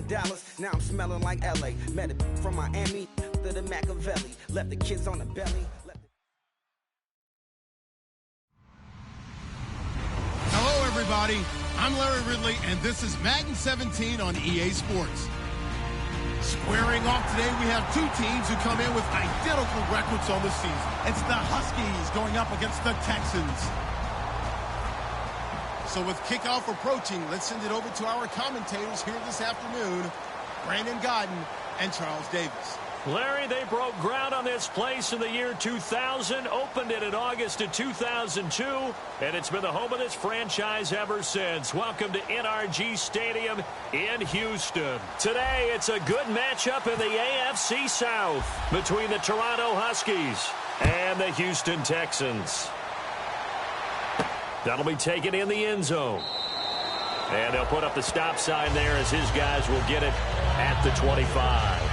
Dallas, now I'm smelling like LA. Met it from Miami to the Machiavelli. Left the kids on the belly. Hello, everybody. I'm Larry Ridley, and this is Madden 17 on EA Sports. Squaring off today, we have two teams who come in with identical records on the season. It's the Huskies going up against the Texans. So with kickoff approaching, let's send it over to our commentators here this afternoon, Brandon Godden and Charles Davis. Larry, they broke ground on this place in the year 2000, opened it in August of 2002, and it's been the home of this franchise ever since. Welcome to NRG Stadium in Houston. Today, it's a good matchup in the AFC South between the Toronto Huskies and the Houston Texans. That'll be taken in the end zone. And they'll put up the stop sign there as his guys will get it at the 25.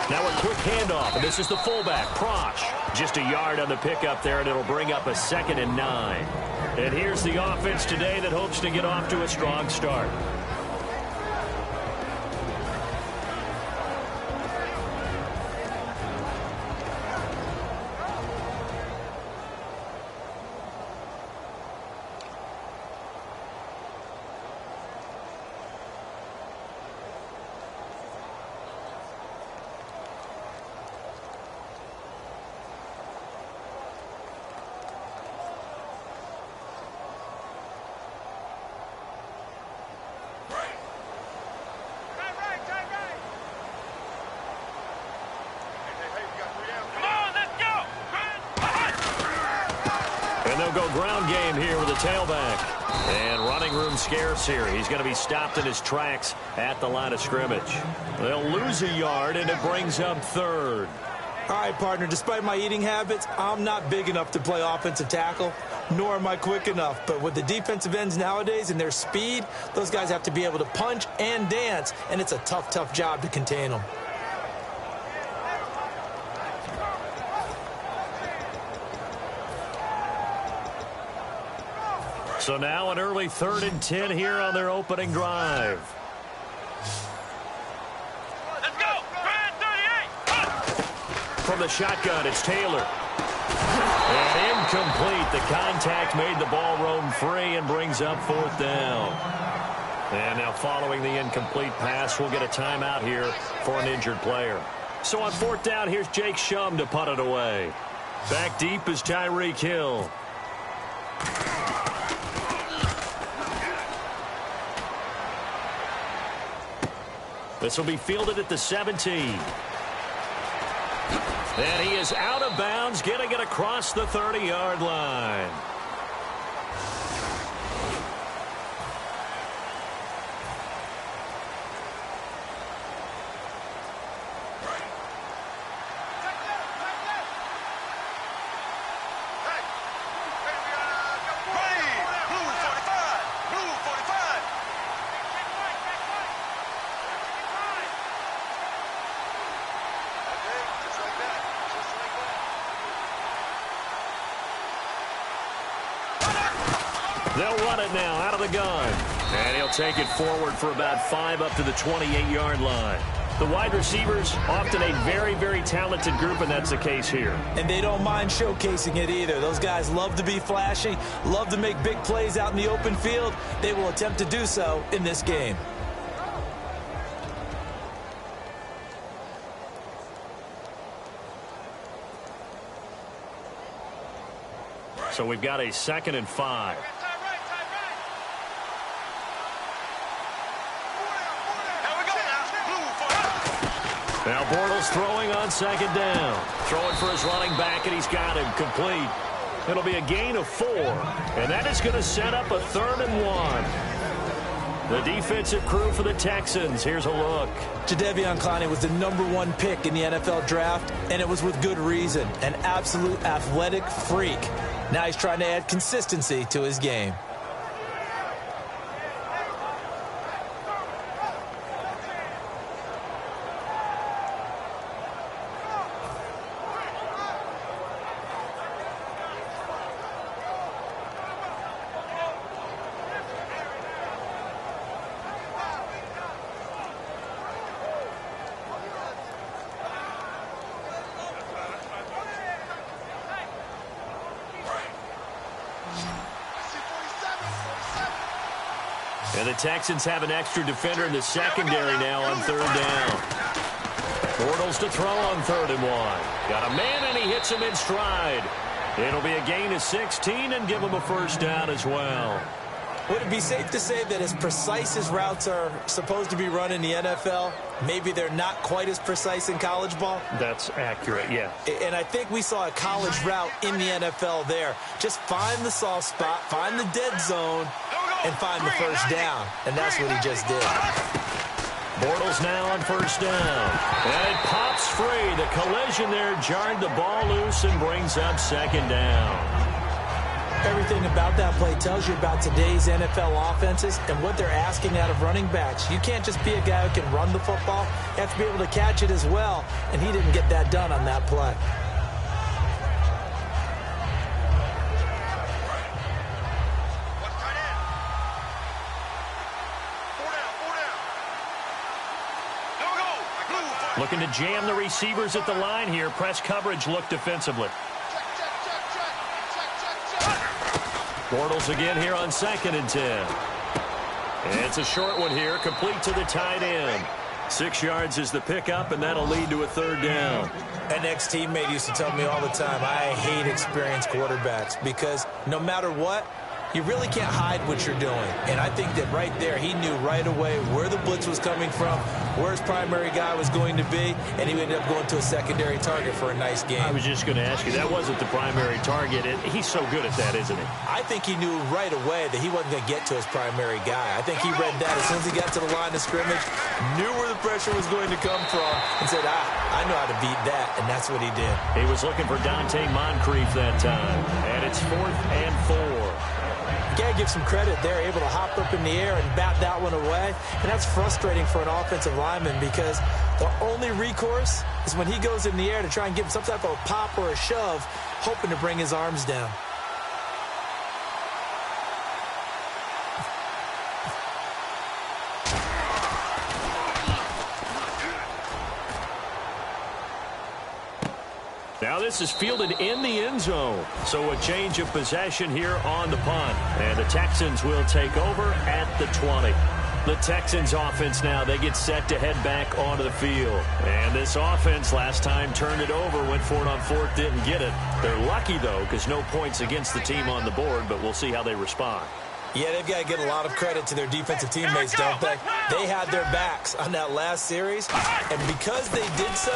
Now a quick handoff, and this is the fullback, Prosh. Just a yard on the pickup there, and it'll bring up a 2nd and 9. And here's the offense today that hopes to get off to a strong start. They'll go ground game here with a tailback. And running room scarce here. He's going to be stopped in his tracks at the line of scrimmage. They'll lose a yard, and it brings up 3rd. All right, partner, despite my eating habits, I'm not big enough to play offensive tackle, nor am I quick enough. But with the defensive ends nowadays and their speed, those guys have to be able to punch and dance, and it's a tough, tough job to contain them. So now an early 3rd and 10 here on their opening drive. Let's go! 38! From the shotgun, it's Taylor. And incomplete. The contact made the ball roam free and brings up 4th down. And now following the incomplete pass, we'll get a timeout here for an injured player. So on 4th down, here's Jake Shum to punt it away. Back deep is Tyreek Hill. This will be fielded at the 17. And he is out of bounds, getting it across the 30-yard line. They'll run it now out of the gun. And he'll take it forward for about 5 up to the 28-yard line. The wide receivers, often a very, very talented group, and that's the case here. And they don't mind showcasing it either. Those guys love to be flashy, love to make big plays out in the open field. They will attempt to do so in this game. So we've got a 2nd and 5. Now Bortles throwing on 2nd down. Throwing for his running back, and he's got him complete. It'll be a gain of 4, and that is going to set up a 3rd and 1. The defensive crew for the Texans. Here's a look. Jadeveon Clowney was the #1 pick in the NFL draft, and it was with good reason. An absolute athletic freak. Now he's trying to add consistency to his game. And the Texans have an extra defender in the secondary now on 3rd down. Bortles to throw on 3rd and 1. Got a man, and he hits him in stride. It'll be a gain of 16 and give him a 1st down as well. Would it be safe to say that as precise as routes are supposed to be run in the NFL, maybe they're not quite as precise in college ball? That's accurate, yeah. And I think we saw a college route in the NFL there. Just find the soft spot, find the dead zone, and find the 1st down. And that's what he just did. Bortles now on 1st down. And it pops free. The collision there jarred the ball loose and brings up 2nd down. Everything about that play tells you about today's NFL offenses and what they're asking out of running backs. You can't just be a guy who can run the football. You have to be able to catch it as well, and he didn't get that done on that play. Looking to jam the receivers at the line here. Press coverage look defensively. Bortles again here on 2nd and 10. And it's a short one here, complete to the tight end. 6 yards is the pickup, and that'll lead to a 3rd down. An ex-teammate used to tell me all the time, I hate experienced quarterbacks because no matter what, you really can't hide what you're doing. And I think that right there, he knew right away where the blitz was coming from, where his primary guy was going to be, and he ended up going to a secondary target for a nice game. I was just going to ask you, that wasn't the primary target. He's so good at that, isn't he? I think he knew right away that he wasn't going to get to his primary guy. I think he read that as soon as he got to the line of scrimmage, knew where the pressure was going to come from, and said, I know how to beat that, and that's what he did. He was looking for Dante Moncrief that time, and it's 4th and 4. Got to give some credit. They're able to hop up in the air and bat that one away. And that's frustrating for an offensive lineman because the only recourse is when he goes in the air to try and give some type of a pop or a shove, hoping to bring his arms down. Now this is fielded in the end zone. So a change of possession here on the punt. And the Texans will take over at the 20. The Texans offense now, they get set to head back onto the field. And this offense last time turned it over, went for it on 4th, didn't get it. They're lucky, though, because no points against the team on the board, but we'll see how they respond. Yeah, they've got to get a lot of credit to their defensive teammates, don't they? They had their backs on that last series, and because they did so,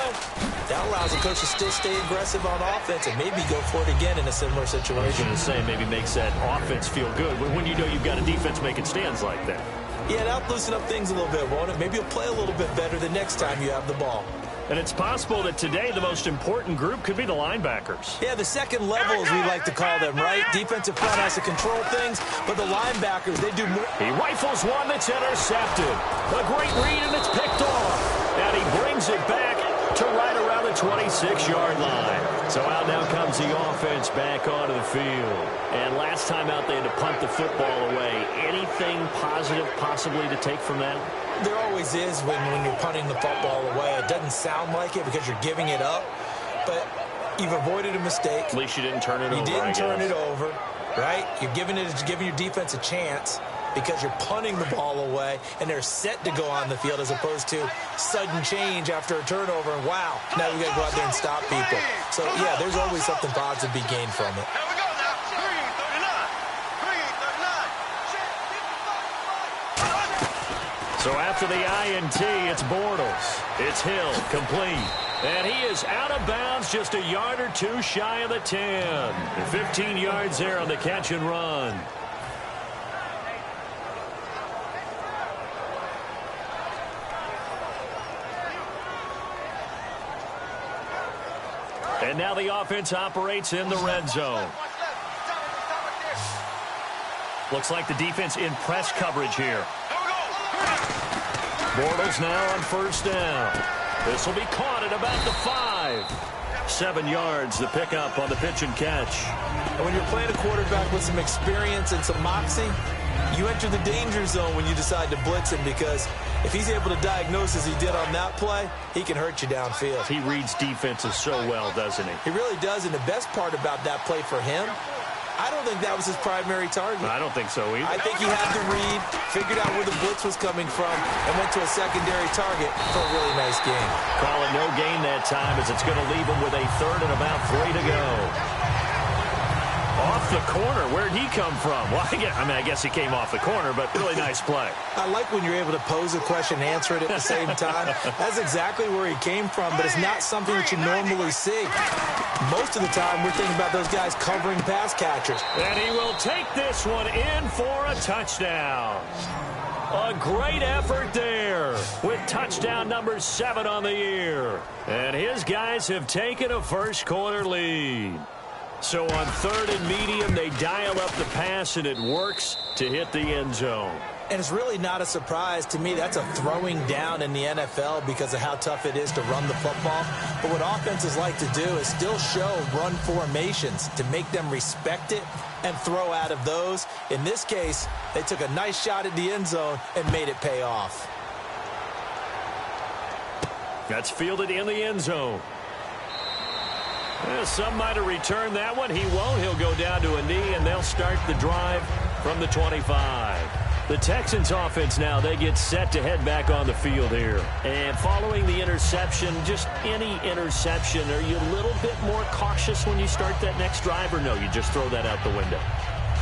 that allows the coach to still stay aggressive on offense and maybe go for it again in a similar situation. I was going to say, maybe makes that offense feel good when you know you've got a defense making stands like that. Yeah, that'll loosen up things a little bit, won't it? Maybe you'll play a little bit better the next time you have the ball. And it's possible that today the most important group could be the linebackers. Yeah, the second level, as we like to call them, right? Defensive front has to control things, but the linebackers, they do more. He rifles one that's intercepted. A great read, and it's picked off. And he brings it back to right around the 26-yard line. So out now comes the offense back onto the field. And last time out, they had to punt the football away. Anything positive possibly to take from that? There always is when you're punting the football away. It doesn't sound like it because you're giving it up, but you've avoided a mistake. At least you didn't turn it over. You didn't turn it over, right? You're giving your defense a chance because you're punting the ball away, and they're set to go on the field as opposed to sudden change after a turnover, and wow, now we got to go out there and stop people. So, yeah, there's always something positive to be gained from it. So after the INT, it's Bortles. It's Hill, complete. And he is out of bounds just a yard or two shy of the 10. 15 yards there on the catch and run. And now the offense operates in the red zone. Looks like the defense in press coverage here. Bortles now on first down. This will be caught at about the 5. 7 yards, the pickup on the pitch and catch. And when you're playing a quarterback with some experience and some moxie, you enter the danger zone when you decide to blitz him, because if he's able to diagnose as he did on that play, he can hurt you downfield. He reads defenses so well, doesn't he? He really does, and the best part about that play for him, I don't think that was his primary target. I don't think so either. I think he had the read, figured out where the blitz was coming from, and went to a secondary target for a really nice game. Call it no gain that time, as it's going to leave him with a 3rd and about 3 to go. Off the corner. Where'd he come from? Well, I guess he came off the corner, but really nice play. I like when you're able to pose a question and answer it at the same time. That's exactly where he came from, but it's not something that you normally see. Most of the time, we're thinking about those guys covering pass catchers. And he will take this one in for a touchdown. A great effort there with touchdown number 7 on the year. And his guys have taken a first-quarter lead. So on 3rd and medium, they dial up the pass, and it works to hit the end zone. And it's really not a surprise to me. That's a throwing down in the NFL because of how tough it is to run the football. But what offenses like to do is still show run formations to make them respect it and throw out of those. In this case, they took a nice shot at the end zone and made it pay off. That's fielded in the end zone. Well, some might have returned that one. He won't. He'll go down to a knee, and they'll start the drive from the 25. The Texans offense now, they get set to head back on the field here. And following the interception, just any interception, are you a little bit more cautious when you start that next drive, or no, you just throw that out the window?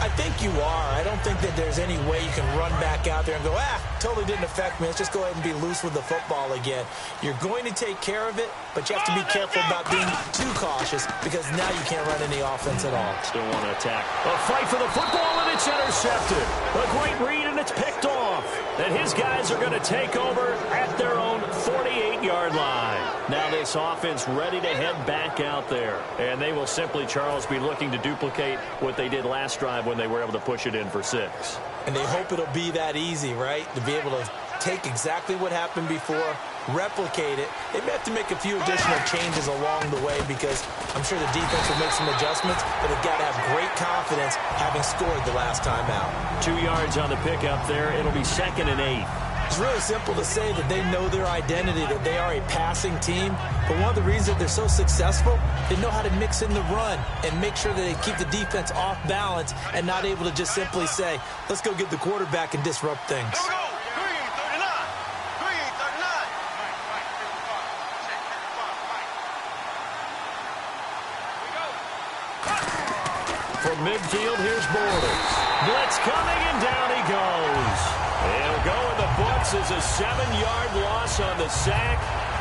I think you are. I don't think that there's any way you can run back out there and go, totally didn't affect me. Let's just go ahead and be loose with the football again. You're going to take care of it, but you have to be careful about being too cautious, because now you can't run any offense at all. Still want to attack. A fight for the football, and it's intercepted. A great read, and it's picked off. And his guys are going to take over at their own 48-yard line. Now this offense ready to head back out there. And they will simply, Charles, be looking to duplicate what they did last drive when they were able to push it in for 6. And they hope it'll be that easy, right? To be able to take exactly what happened before, replicate it. They may have to make a few additional changes along the way, because I'm sure the defense will make some adjustments, but they've got to have great confidence having scored the last time out. 2 yards on the pickup there. It'll be 2nd and 8. It's really simple to say that they know their identity, that they are a passing team. But one of the reasons that they're so successful, they know how to mix in the run and make sure that they keep the defense off balance and not able to just simply say, let's go get the quarterback and disrupt things. Here we go. 339. From midfield, here's Bortles. Blitz coming, and down he goes. He'll go in the books as a 7-yard loss on the sack,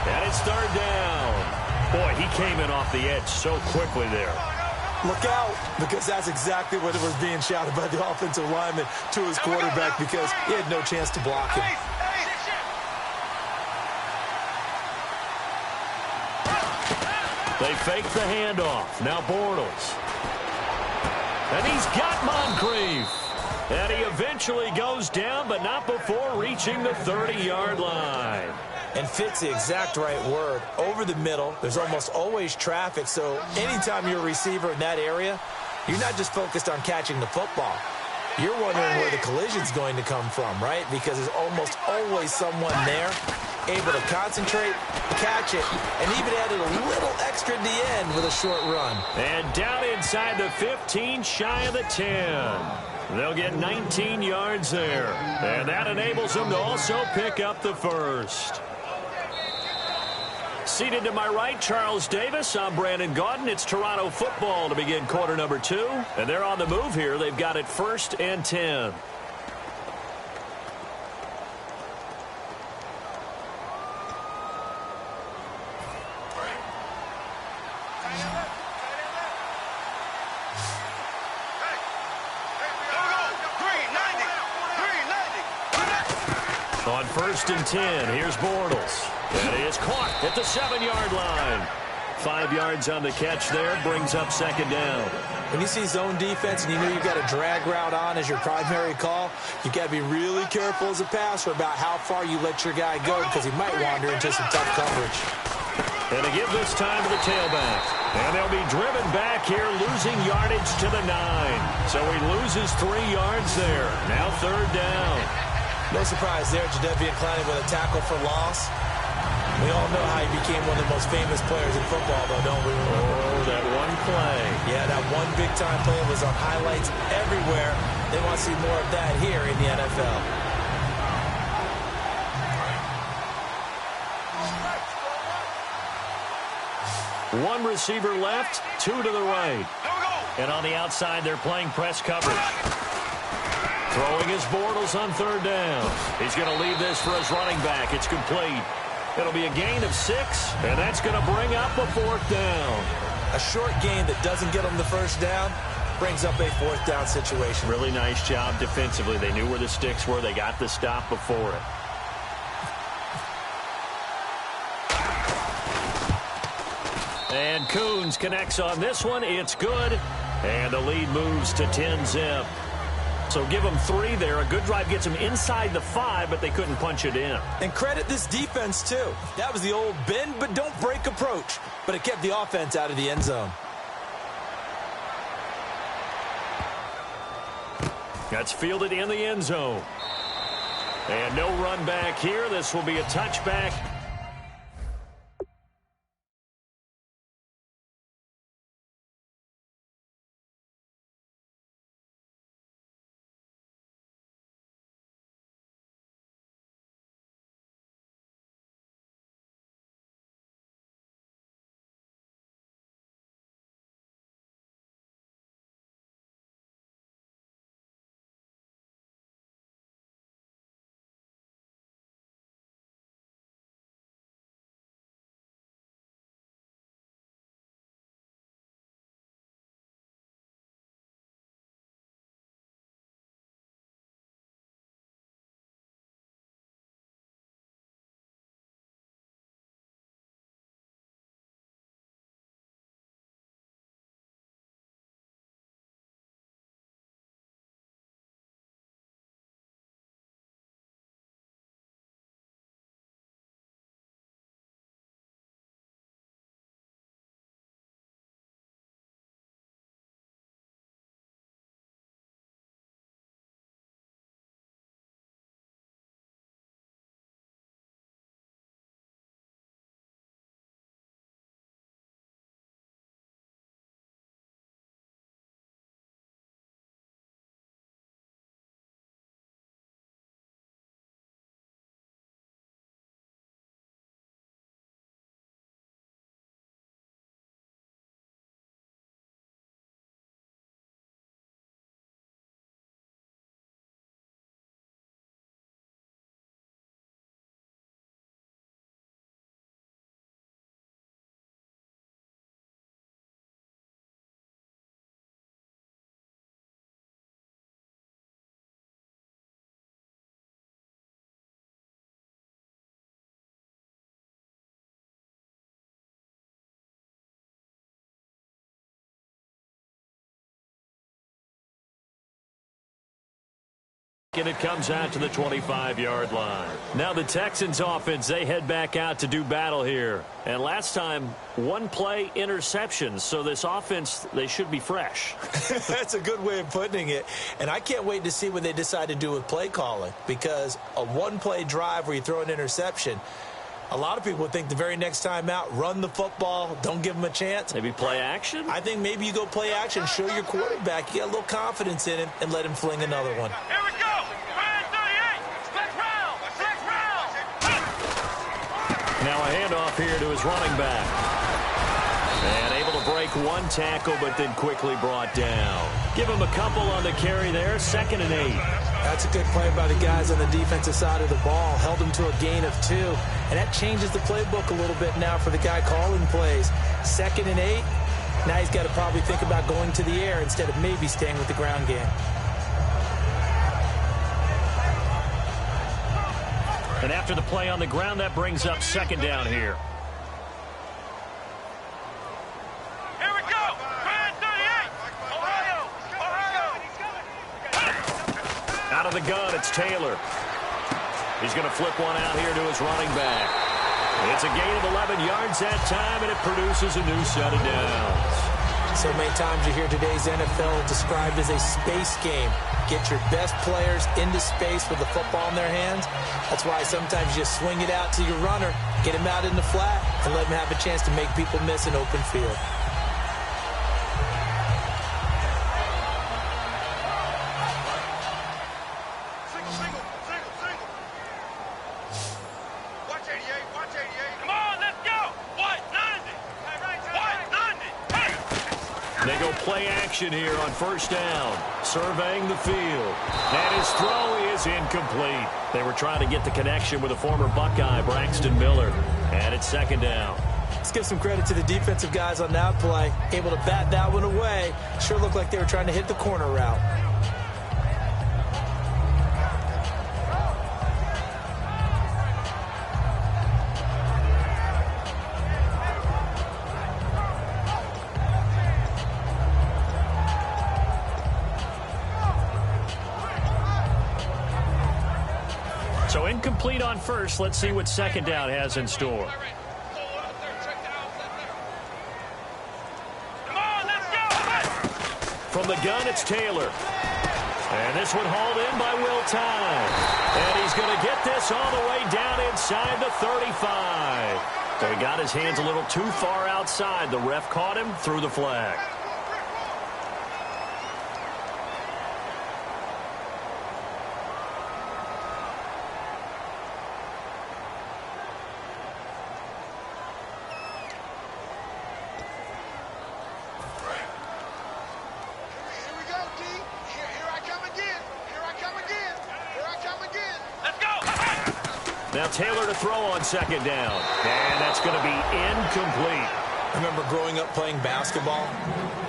and it's 3rd down. Boy, he came in off the edge so quickly there. Look out, because that's exactly what it was being shouted by the offensive lineman to his quarterback, because he had no chance to block him. They fake the handoff. Now Bortles. And he's got Moncrief. And he eventually goes down, but not before reaching the 30-yard line. And fits the exact right word. Over the middle, there's almost always traffic, so anytime you're a receiver in that area, you're not just focused on catching the football. You're wondering where the collision's going to come from, right? Because there's almost always someone there able to concentrate, catch it, and even added a little extra at the end with a short run. And down inside the 15, shy of the 10. They'll get 19 yards there. And that enables them to also pick up the first. Seated to my right, Charles Davis. I'm Brandon Gaudin. It's Toronto football to begin quarter number 2. And they're on the move here. They've got it 1st and 10. On 1st and 10, here's Bortles. And he is caught at the 7-yard line. 5 yards on the catch there, brings up second down. When you see zone defense and you know you've got a drag route on as your primary call, you've got to be really careful as a passer about how far you let your guy go because he might wander into some tough coverage. And to give this time to the tailback. And they'll be driven back here, losing yardage to the 9. So he loses 3 yards there. Now third down. No surprise there, Jadeveon Clowney with a tackle for loss. We all know how he became one of the most famous players in football, though, don't we? Oh, that one play. Yeah, that one big-time play was on highlights everywhere. They want to see more of that here in the NFL. One receiver left, 2 to the right. And on the outside, they're playing press coverage. Throwing his Bortles on third down. He's going to leave this for his running back. It's complete. It'll be a gain of 6, and that's going to bring up a 4th down. A short gain that doesn't get them the first down brings up a 4th down situation. Really nice job defensively. They knew where the sticks were. They got the stop before it. And Coons connects on this one. It's good. And the lead moves to 10-zip. So give them 3 there. A good drive gets them inside the 5, but they couldn't punch it in. And credit this defense, too. That was the old bend but don't break approach. But it kept the offense out of the end zone. That's fielded in the end zone. And no run back here. This will be a touchback. And it comes out to the 25-yard line. Now the Texans offense, they head back out to do battle here. And last time, 1 play interceptions. So this offense, they should be fresh. That's a good way of putting it. And I can't wait to see what they decide to do with play calling. Because a 1-play drive where you throw an interception, a lot of people would think the very next time out, run the football, don't give them a chance. Maybe play action? I think maybe you go play action, show your quarterback, you got a little confidence in him, and let him fling another one. Here we go. Now a handoff here to his running back. And able to break 1 tackle, but then quickly brought down. Give him a couple on the carry there, 2nd and 8. That's a good play by the guys on the defensive side of the ball. Held him to a gain of 2. And that changes the playbook a little bit now for the guy calling plays. 2nd and 8. Now he's got to probably think about going to the air instead of maybe staying with the ground game. And after the play on the ground, that brings up 2nd down here. of the gun, it's Taylor. He's going to flip one out here to his running back. It's a gain of 11 yards that time, and it produces a new set of downs. So many times you hear today's NFL described as a space game. Get your best players into space with the football in their hands. That's why sometimes you swing it out to your runner, get him out in the flat, and let him have a chance to make people miss an open field. They go play action here on first down, surveying the field. And his throw is incomplete. They were trying to get the connection with a former Buckeye, Braxton Miller. And it's second down. Let's give some credit to the defensive guys on that play. Able to bat that one away. Sure looked like they were trying to hit the corner route. So incomplete on first. Let's see what second down has in store. From the gun, it's Taylor. And this one hauled in by Will Time. And he's going to get this all the way down inside the 35. So he got his hands a little too far outside. The ref caught him, threw the flag. Now Taylor to throw on second down. And that's going to be incomplete. I remember growing up playing basketball,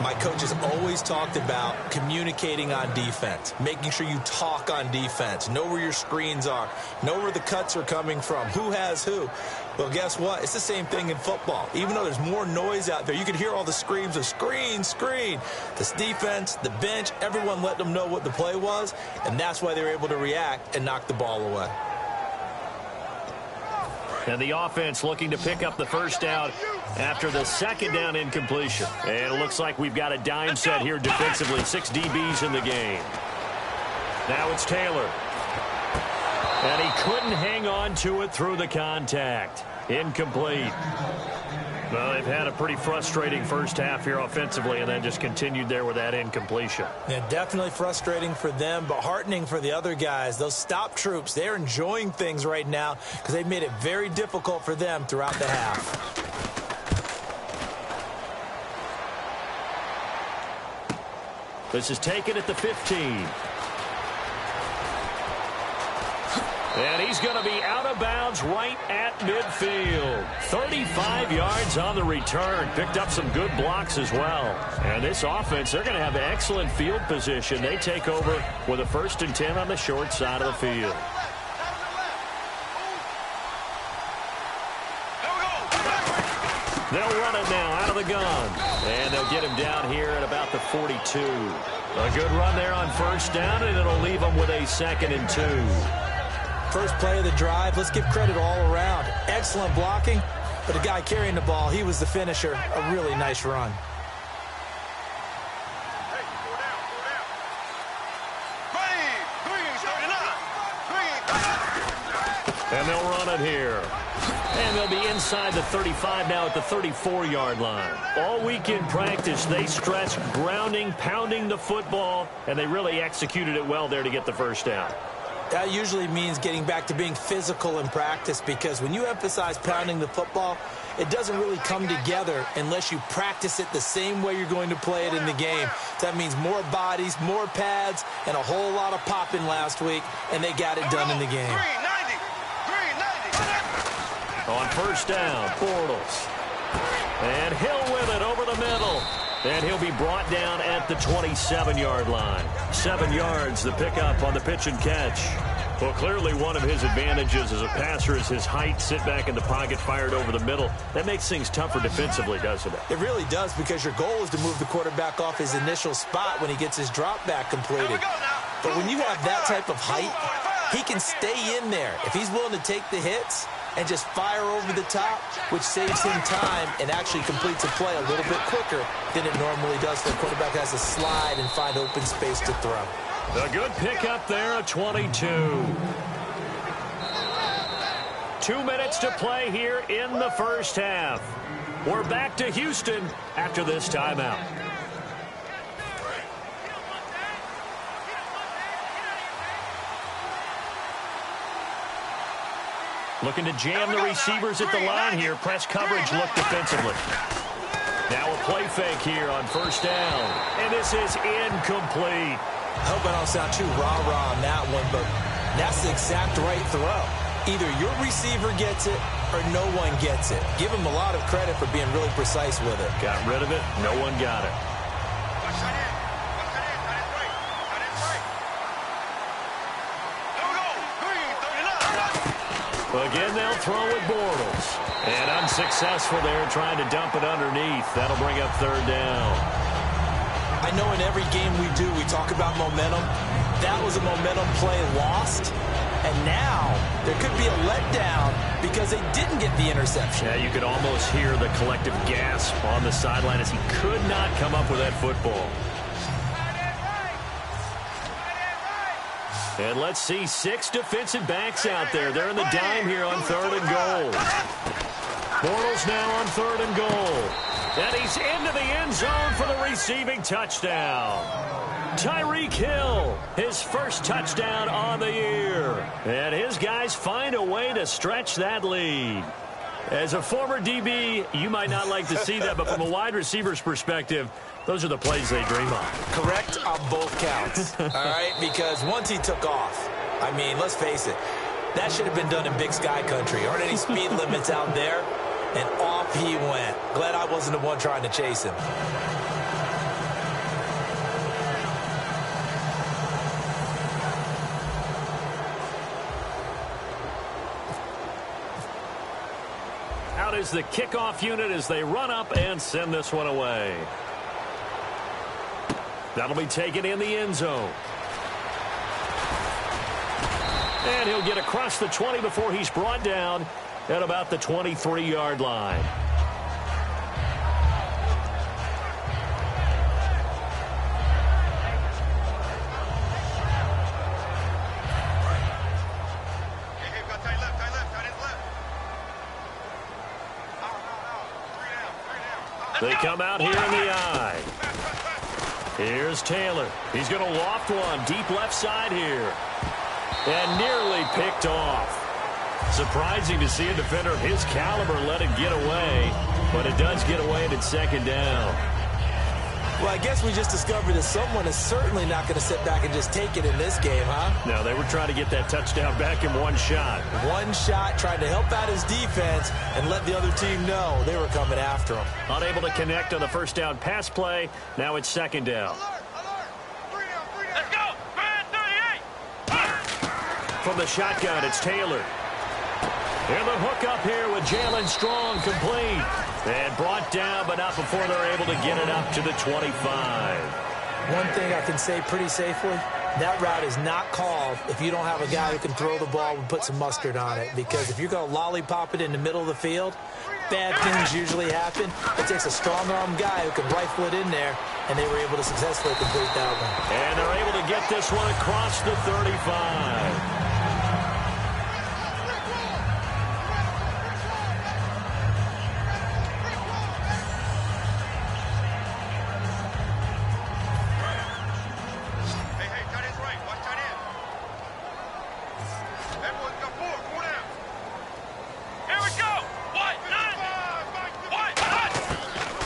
my coaches always talked about communicating on defense, making sure you talk on defense, know where your screens are, know where the cuts are coming from, who has who. Well, guess what? It's the same thing in football. Even though there's more noise out there, you can hear all the screams of screen, screen. This defense, the bench, everyone let them know what the play was, and that's why they were able to react and knock the ball away. And the offense looking to pick up the first down after the second down incompletion. And it looks like we've got a dime set here defensively. 6 DBs in the game. Now it's Taylor. And he couldn't hang on to it through the contact. Incomplete. Well, they've had a pretty frustrating first half here offensively and then just continued there with that incompletion. Yeah, definitely frustrating for them, but heartening for the other guys. Those stop troops, they're enjoying things right now because they've made it very difficult for them throughout the half. This is taken at the 15. And he's going to be out of bounds right at midfield. 35 yards on the return. Picked up some good blocks as well. And this offense, they're going to have excellent field position. They take over with a 1st and 10 on the short side of the field. They'll run it now out of the gun. And they'll get him down here at about the 42. A good run there on first down, and it'll leave them with a 2nd and 2. First play of the drive, let's give credit all around. Excellent blocking, but the guy carrying the ball, he was the finisher. A really nice run. And they'll run it here. And they'll be inside the 35 now at the 34-yard line. All week in practice, they stressed grounding, pounding the football, and they really executed it well there to get the first down. That usually means getting back to being physical in practice, because when you emphasize pounding the football, it doesn't really come together unless you practice it the same way you're going to play it in the game. That means more bodies, more pads, and a whole lot of popping last week, and they got it done in the game. On first down, Bortles. And Hill with it over the middle. And he'll be brought down at the 27-yard line. 7 yards, the pickup on the pitch and catch. Well, clearly one of his advantages as a passer is his height. Sit back in the pocket, fired over the middle. That makes things tougher defensively, doesn't it? It really does, because your goal is to move the quarterback off his initial spot when he gets his drop back completed. But when you have that type of height, he can stay in there. If he's willing to take the hits and just fire over the top, which saves him time and actually completes a play a little bit quicker than it normally does. The quarterback has to slide and find open space to throw. A good pickup there at 22. 2 minutes to play here in the first half. We're back to Houston after this timeout. Looking to jam the receivers at the line here. Press coverage look defensively. Now a play fake here on first down. And this is incomplete. I hope I don't sound too rah-rah on that one, but that's the exact right throw. Either your receiver gets it or no one gets it. Give him a lot of credit for being really precise with it. Got rid of it. No one got it. Again, they'll throw with Bortles. And unsuccessful there trying to dump it underneath. That'll bring up third down. I know in every game we do, we talk about momentum. That was a momentum play lost. And now there could be a letdown because they didn't get the interception. Yeah, you could almost hear the collective gasp on the sideline as he could not come up with that football. And let's see 6 defensive backs out there. They're in the dime here on third and goal. Bortles now on third and goal. And he's into the end zone for the receiving touchdown. Tyreek Hill, his first touchdown on the year. And his guys find a way to stretch that lead. As a former DB, you might not like to see that, but from a wide receiver's perspective, those are the plays they dream of. Correct on both counts, all right? Because once he took off, I mean, let's face it, that should have been done in Big Sky country. Aren't any speed limits out there? And off he went. Glad I wasn't the one trying to chase him. Out is the kickoff unit as they run up and send this one away. That'll be taken in the end zone. And he'll get across the 20 before he's brought down at about the 23-yard line. They come out here in the eye. Here's Taylor. He's going to loft one deep left side here. And nearly picked off. Surprising to see a defender of his caliber let it get away. But it does get away and it's second down. Well, I guess we just discovered that someone is certainly not going to sit back and just take it in this game, huh? No, they were trying to get that touchdown back in one shot. One shot, trying to help out his defense and let the other team know they were coming after him. Unable to connect on the first down pass play. Now it's second down. Let's go! 38! From the shotgun, it's Taylor. And the hook up here with Jalen Strong complete. And brought down, but not before they're able to get it up to the 25. One thing I can say pretty safely, that route is not called if you don't have a guy who can throw the ball and put some mustard on it. Because if you're going to lollipop it in the middle of the field, bad things usually happen. It takes a strong-arm guy who can rifle it in there, and they were able to successfully complete that one. And they're able to get this one across the 35.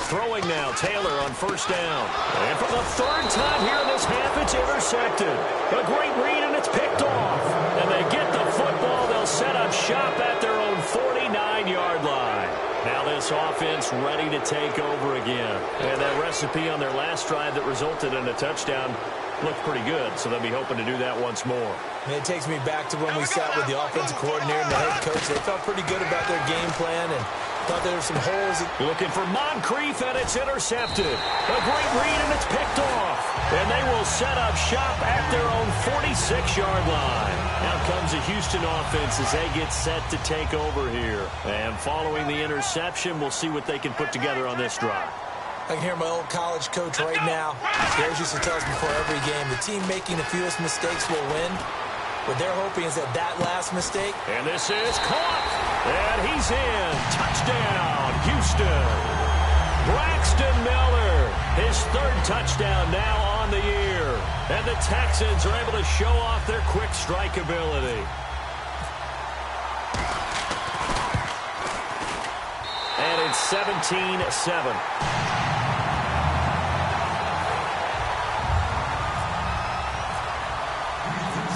Throwing now, Taylor on first down. And for the third time here in this half, it's intercepted. A great read, and it's picked off. And they get the football. They'll set up shop at their own 49-yard line. Now this offense ready to take over again. And that recipe on their last drive that resulted in a touchdown looked pretty good, so they'll be hoping to do that once more. And it takes me back to when we sat with the offensive coordinator and the head coach. They felt pretty good about their game plan, and Thought there were some holes. Looking for Moncrief, and it's intercepted. A great read, and it's picked off. And they will set up shop at their own 46-yard line. Now comes the Houston offense as they get set to take over here. And following the interception, we'll see what they can put together on this drive. I can hear my old college coach right now. He always used to tell us before every game, the team making the fewest mistakes will win. What they're hoping is that last mistake. And this is caught. And he's in. Touchdown, Houston. Braxton Miller, his third touchdown now on the year. And the Texans are able to show off their quick strike ability. And it's 17-7.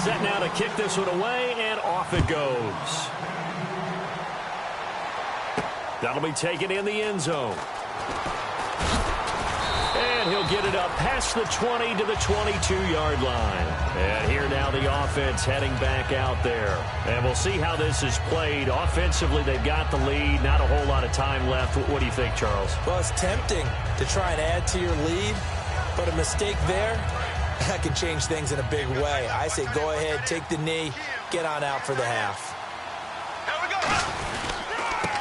Set now to kick this one away, and off it goes. That'll be taken in the end zone. And he'll get it up past the 20 to the 22-yard line. And here now the offense heading back out there. And we'll see how this is played. Offensively, they've got the lead. Not a whole lot of time left. What do you think, Charles? Well, it's tempting to try and add to your lead, but a mistake there, that can change things in a big way. I say go ahead, take the knee, get on out for the half.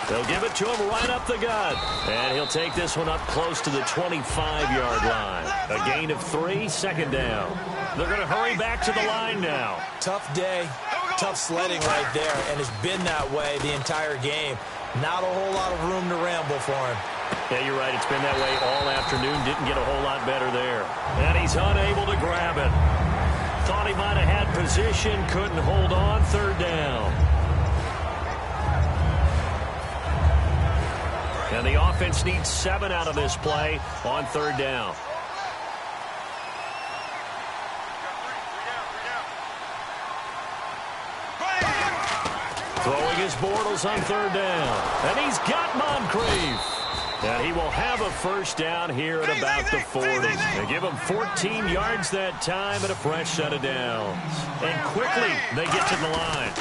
They'll give it to him right up the gut. And he'll take this one up close to the 25-yard line. A gain of 3, second down. They're going to hurry back to the line now. Tough day, tough sledding right there, and it's been that way the entire game. Not a whole lot of room to ramble for him. Yeah, you're right. It's been that way all afternoon. Didn't get a whole lot better there. And he's unable to grab it. Thought he might have had position. Couldn't hold on. Third down. And the offense needs 7 out of this play on third down. Throwing his Bortles on third down. And he's got Moncrief. And he will have a first down here at about the 40. They give him 14 yards that time and a fresh set of downs. And quickly they get to the line.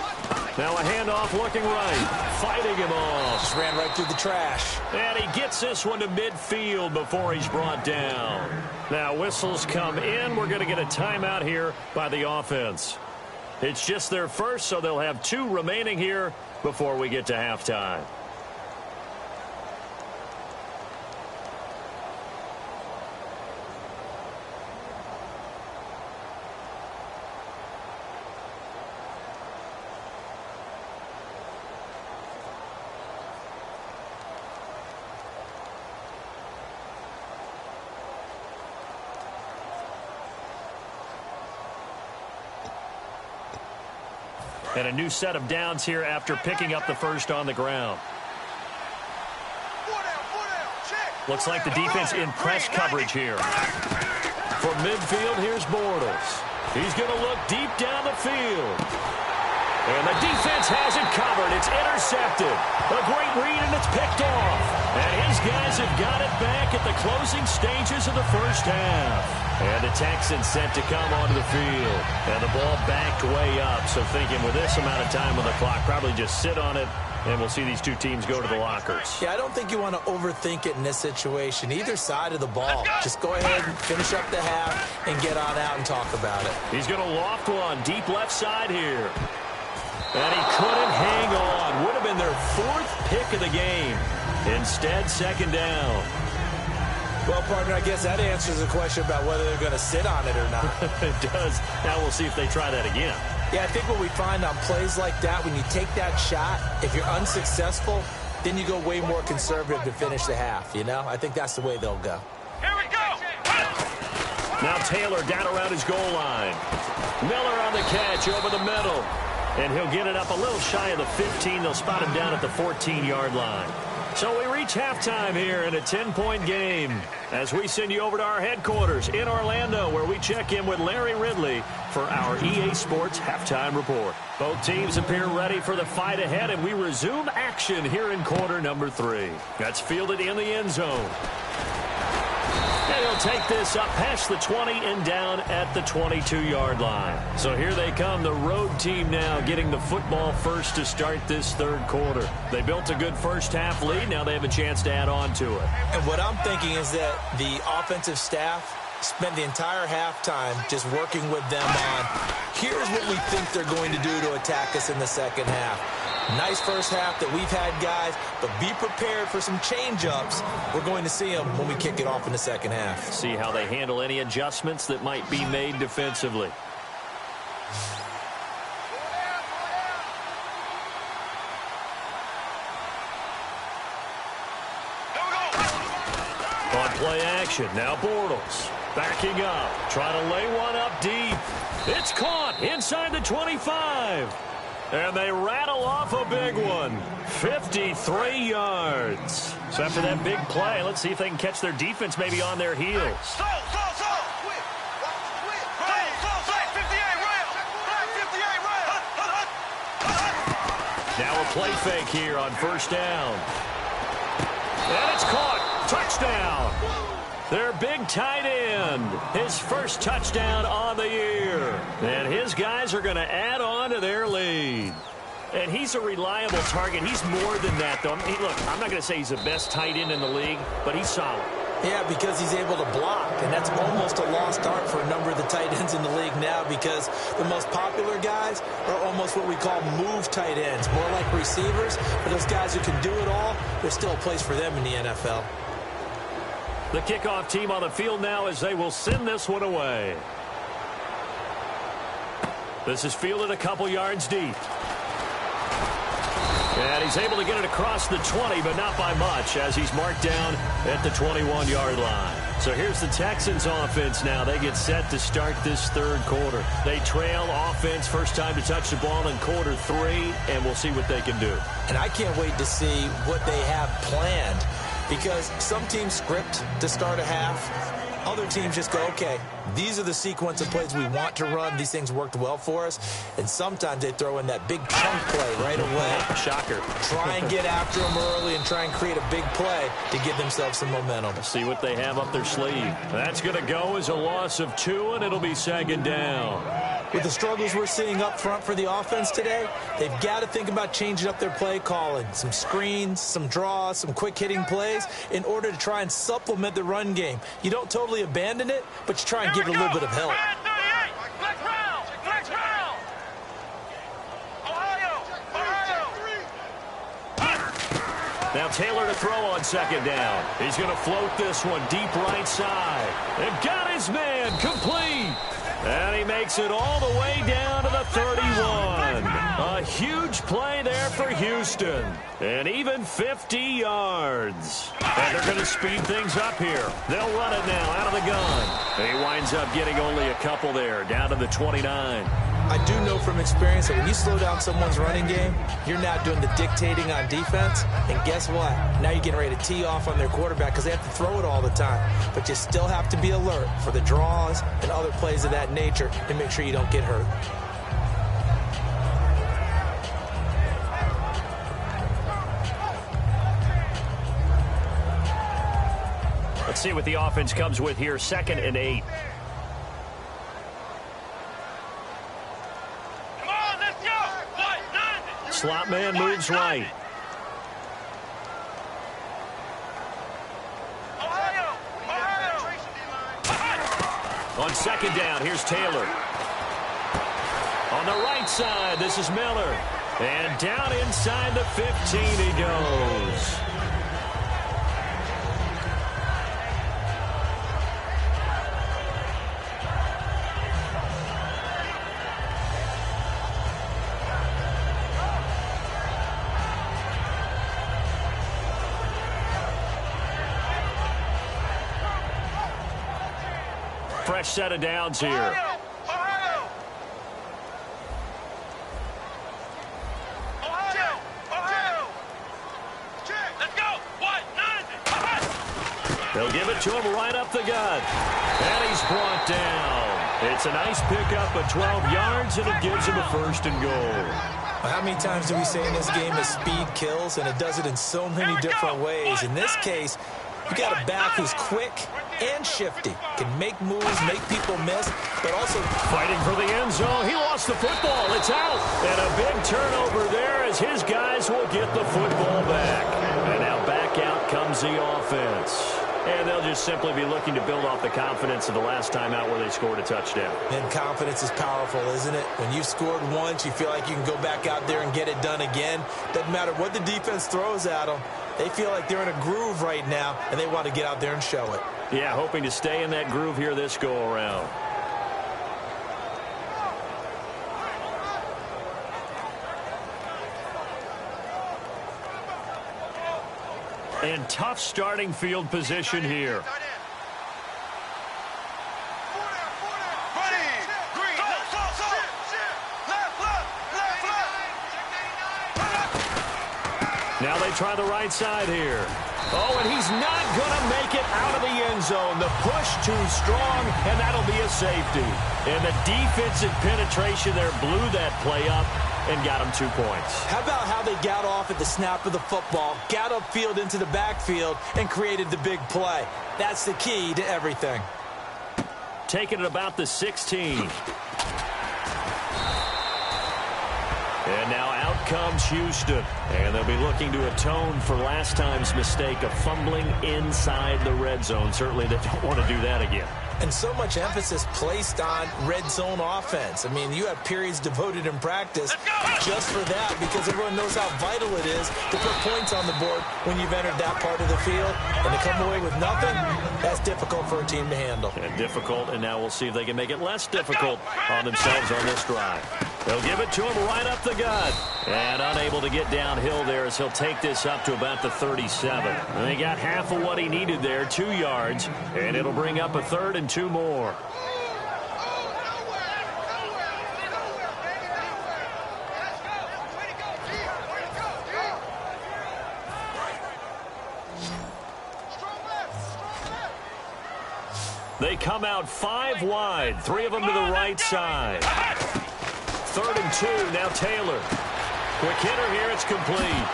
Now a handoff looking right. Fighting him off. Just ran right through the trash. And he gets this one to midfield before he's brought down. Now whistles come in. We're going to get a timeout here by the offense. It's just their first, so they'll have 2 remaining here before we get to halftime. And a new set of downs here after picking up the first on the ground. Looks like the defense in press coverage here. From midfield, here's Bortles. He's going to look deep down the field. And the defense has it covered. It's intercepted. A great read, and it's picked off. And his guys have got it back at the closing stages of the first half. And the Texans set to come onto the field. And the ball backed way up. So thinking with this amount of time on the clock, probably just sit on it, and we'll see these 2 teams go to the lockers. Yeah, I don't think you want to overthink it in this situation. Either side of the ball. Just go ahead and finish up the half and get on out and talk about it. He's going to loft one deep left side here. And he couldn't hang on. Would have been their 4th pick of the game. Instead, second down. Well, partner, I guess that answers the question about whether they're going to sit on it or not. It does. Now we'll see if they try that again. Yeah, I think what we find on plays like that, when you take that shot, if you're unsuccessful, then you go way more conservative to finish the half, you know? I think that's the way they'll go. Here we go. Now Taylor down around his goal line. Miller on the catch over the middle. And he'll get it up a little shy of the 15. They'll spot him down at the 14-yard line. So we reach halftime here in a 10-point game as we send you over to our headquarters in Orlando, where we check in with Larry Ridley for our EA Sports Halftime Report. Both teams appear ready for the fight ahead, and we resume action here in quarter number 3. That's fielded in the end zone. And he'll take this up past the 20 and down at the 22-yard line. So here they come, the road team now getting the football first to start this third quarter. They built a good first-half lead. Now they have a chance to add on to it. And what I'm thinking is that the offensive staff spent the entire halftime just working with them on, here's what we think they're going to do to attack us in the second half. Nice first half that we've had, guys, but be prepared for some change-ups. We're going to see them when we kick it off in the second half. See how they handle any adjustments that might be made defensively. On play action, now Bortles. Backing up, trying to lay one up deep. It's caught inside the 25. And they rattle off a big one. 53 yards. So after that big play, let's see if they can catch their defense maybe on their heels. Now a play fake here on first down. And it's caught. Touchdown. Their big tight end, his first touchdown on the year. And his guys are going to add on to their lead. And he's a reliable target. He's more than that, though. Look, I'm not going to say he's the best tight end in the league, but he's solid. Yeah, because he's able to block, and that's almost a lost art for a number of the tight ends in the league now, because the most popular guys are almost what we call move tight ends, more like receivers. For those guys who can do it all, there's still a place for them in the NFL. The kickoff team on the field now as they will send this one away. This is fielded a couple yards deep. And he's able to get it across the 20, but not by much, as he's marked down at the 21-yard line. So here's the Texans offense now. They get set to start this third quarter. They trail offense, first time to touch the ball in quarter 3, and we'll see what they can do. And I can't wait to see what they have planned, because some teams script to start a half. Other teams just go, okay, these are the sequence of plays we want to run. These things worked well for us. And sometimes they throw in that big chunk play right away. Shocker. Try and get after them early and try and create a big play to give themselves some momentum. See what they have up their sleeve. That's going to go as a loss of 2, and it'll be second down. With the struggles we're seeing up front for the offense today, they've got to think about changing up their play calling. Some screens, some draws, some quick-hitting plays in order to try and supplement the run game. You don't totally abandon it, but you try and give it a little bit of help. Now Taylor to throw on second down. He's going to float this one deep right side. And got his man complete. And he makes it all the way down to the 31. A huge play there for Houston. And even 50 yards. And they're going to speed things up here. They'll run it now out of the gun. And he winds up getting only a couple there, down to the 29. I do know from experience that when you slow down someone's running game, you're now doing the dictating on defense. And guess what? Now you're getting ready to tee off on their quarterback because they have to throw it all the time. But you still have to be alert for the draws and other plays of that nature to make sure you don't get hurt. Let's see what the offense comes with here. 2nd and 8. Slot man moves right. On second down, here's Taylor. On the right side, this is Miller. And down inside the 15 he goes. Fresh set of downs here. They'll give it to him right up the gut. And he's brought down. It's a nice pickup of 12 yards, and it gives him a 1st and goal. How many times do we say in this game that speed kills, and it does it in so many different ways? In this case, You got a back who's quick and shifty, can make moves, make people miss, but also fighting for the end zone. He lost the football. It's out. And a big turnover there as his guys will get the football back. And now back out comes the offense. And they'll just simply be looking to build off the confidence of the last time out where they scored a touchdown. And confidence is powerful, isn't it? When you've scored once, you feel like you can go back out there and get it done again. Doesn't matter what the defense throws at them. They feel like they're in a groove right now, and they want to get out there and show it. Yeah, hoping to stay in that groove here this go-around. And tough starting field position here. Now they try the right side here. Oh, and he's not going to make it out of the end zone. The push too strong, and that'll be a safety. And the defensive penetration there blew that play up and got him 2 points. How about how they got off at the snap of the football, got upfield into the backfield, and created the big play? That's the key to everything. Taking it about the 16. And now out comes Houston. And they'll be looking to atone for last time's mistake of fumbling inside the red zone. Certainly they don't want to do that again. And so much emphasis placed on red zone offense. I mean, you have periods devoted in practice just for that because everyone knows how vital it is to put points on the board when you've entered that part of the field. And to come away with nothing, that's difficult for a team to handle. And difficult, and now we'll see if they can make it less difficult on themselves on this drive. They'll give it to him right up the gut. And unable to get downhill there as he'll take this up to about the 37. And he got half of what he needed there, 2 yards. And it'll bring up a 3rd and 2 more. They come out 5 wide, 3 of them to the right side. 3rd and 2, now Taylor. Quick hitter here, it's complete.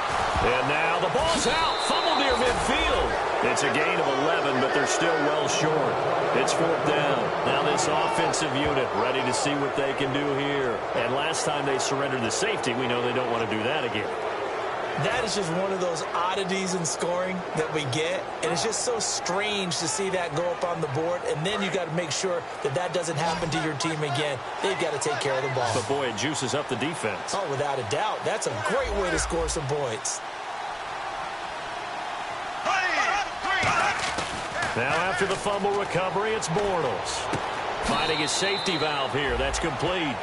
And now the ball's out, fumbled near midfield. It's a gain of 11, but they're still well short. It's 4th down. Now this offensive unit ready to see what they can do here. And last time they surrendered the safety, we know they don't want to do that again. That is just one of those oddities in scoring that we get, and it's just so strange to see that go up on the board, and then you got to make sure that that doesn't happen to your team again. They've got to take care of the ball. But, boy, it juices up the defense. Oh, without a doubt. That's a great way to score some points. Now after the fumble recovery, it's Bortles. Finding his safety valve here. That's complete.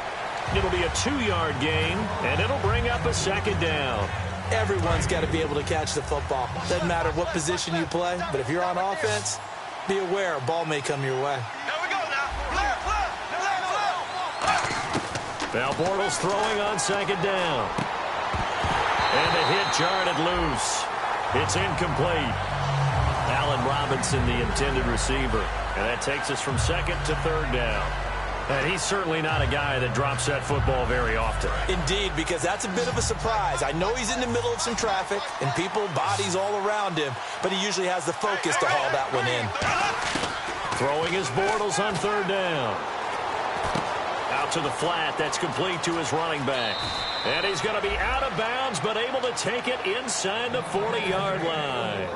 It'll be a 2-yard gain, and it'll bring up a 2nd down. Everyone's got to be able to catch the football. Doesn't matter what position you play, but if you're on offense, be aware a ball may come your way. Now Bortles throwing on 2nd down. And the hit jarred it loose. It's incomplete. Allen Robinson, the intended receiver. And that takes us from 2nd to 3rd down. And he's certainly not a guy that drops that football very often. Indeed, because that's a bit of a surprise. I know he's in the middle of some traffic and people, bodies all around him, but he usually has the focus to haul that one in. Throwing his Bortles on 3rd down. Out to the flat. That's complete to his running back. And he's going to be out of bounds, but able to take it inside the 40-yard line.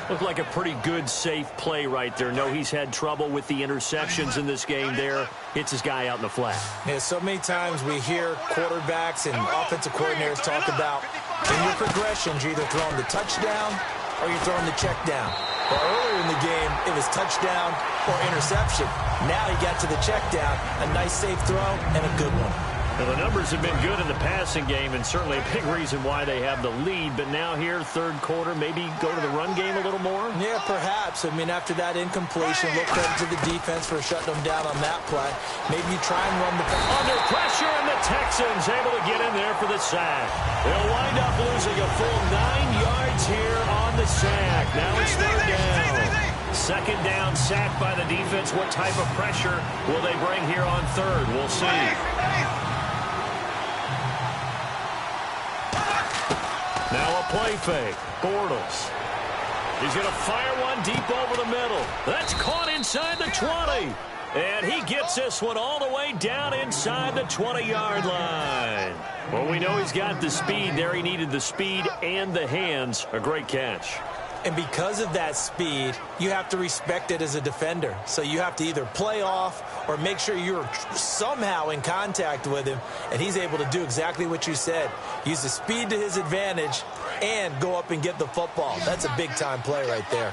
Looked like a pretty good, safe play right there. No, he's had trouble with the interceptions in this game there. Hits his guy out in the flat. Yeah, so many times we hear quarterbacks and offensive coordinators talk about in your progressions, you're either throwing the touchdown or you're throwing the check down. Well, earlier in the game, it was touchdown or interception. Now he got to the check down, a nice safe throw, and a good one. Well, the numbers have been good in the passing game, and certainly a big reason why they have the lead. But now here, 3rd quarter, maybe go to the run game a little more? Yeah, perhaps. I mean, after that incompletion, look credit to the defense for shutting them down on that play. Maybe you try and run the... Under pressure, and the Texans able to get in there for the sack. They'll wind up losing a full 9 yards here on the sack. Now it's 3rd down. 2nd down, sack by the defense. What type of pressure will they bring here on 3rd? We'll see. Now a play fake. Bortles. He's going to fire one deep over the middle. That's caught inside the 20. And he gets this one all the way down inside the 20-yard line. Well, we know he's got the speed there. He needed the speed and the hands. A great catch. And because of that speed, you have to respect it as a defender. So you have to either play off or make sure you're somehow in contact with him. And he's able to do exactly what you said. Use the speed to his advantage and go up and get the football. That's a big-time play right there.